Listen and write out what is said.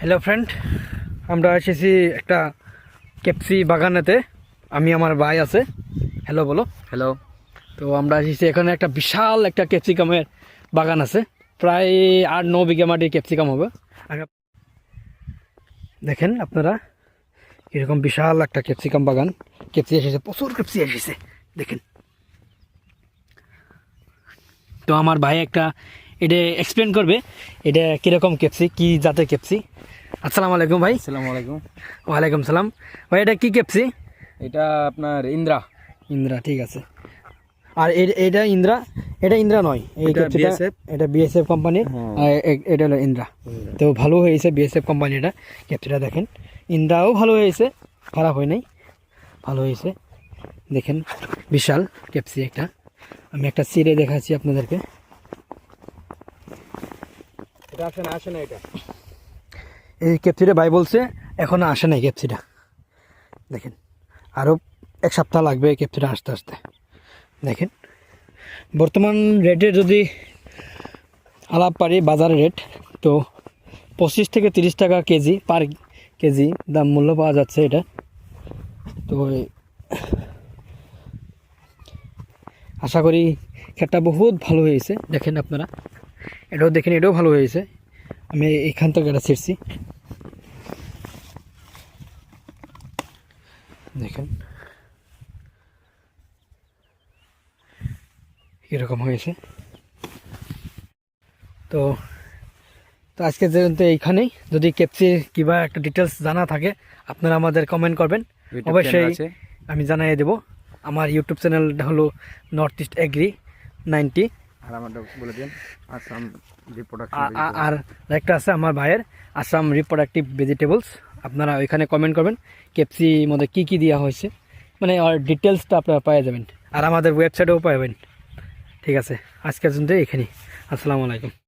Hello friend, আমরা এসেছি একটা ক্যাপসি বাগানেতে। আমি আমার ভাই আছে। হ্যালো বলো। হ্যালো। তো আমরা এসেছি এখানে একটা বিশাল একটা ক্যাপসিকামের বাগান আছে, প্রায় 8-9 বিঘা মাটির ক্যাপসিকাম হবে। দেখেন আপনারা এরকম বিশাল একটা ক্যাপসিকাম বাগান, ক্যাপসি এসেছে, প্রচুর ক্যাপসি এসেছে দেখেন। তো আমার ভাই একটা এটা এক্সপ্লেন করবে এটা কীরকম ক্যাপসি, কী জাতের ক্যাপসি। আসসালামু আলাইকুম ভাই। আসসালামু আলাইকুম। ওয়ালাইকুম সালাম। ভাই এটা কী ক্যাপসি? এটা আপনার ইন্দ্রা। ইন্দ্রা, ঠিক আছে। আর এটা ইন্দ্রা, এটা ইন্দ্রা নয়, এই এটা ক্যাপসিটা BSF এটা বিএসএফ কোম্পানির, আর এটা হলো ইন্দ্রা। তো ভালো হয়েছে বিএসএফ কোম্পানি, এটা ক্যাপসিটা দেখেন। ইন্দ্রাও ভালো হয়েছে, খারাপ হয় নাই, ভালো হয়েছে। দেখেন বিশাল ক্যাপসি একটা, আমি একটা চিড়ে দেখাচ্ছি আপনাদেরকে। এটা আসে না এটা। এই ক্যাপসিটা ভাই বলছে এখনো আসে নাই ক্যাপসিটা, দেখেন আরও 1 সপ্তাহ লাগবে ক্যাপসিটা আসতে আসতে। দেখেন বর্তমান রেটে যদি আলাপ পারি, বাজার রেট তো 25 থেকে 30 টাকা কেজি, পার কেজি দাম মূল্য পাওয়া যাচ্ছে এটা। তো আশা করি ক্ষেতটা বহুত ভালো হয়েছে। দেখেন আপনারা এটাও দেখেন, এটাও ভালো হয়েছে। আমি এইখান থেকে এটা ছিঁড়ছি, দেখেন এরকম হয়েছে। তো তো আজকে যে এইখানেই, যদি ক্যাপসি কিংবা একটা ডিটেলস জানা থাকে আপনারা আমাদের কমেন্ট করবেন, অবশ্যই আমি জানিয়ে দেব। আমার ইউটিউব চ্যানেলটা হলো নর্থ ইস্ট এগ্রি 90। আর আমারটা বলে দিন, আসাম রিপ্রোডাকশন। আর একটা আছে আমার ভাইয়ের, আসাম রিপ্রোডাক্টিভ ভেজিটেবলস। আপনারা ওইখানে কমেন্ট করবেন ক্যাপসির মধ্যে কী কী দেওয়া হয়েছে, মানে আর ডিটেলসটা আপনারা পেয়ে যাবেন। আর আমাদের ওয়েবসাইটেও পাবেন। ঠিক আছে, আজকের জন্য এখানেই। আসসালামু আলাইকুম।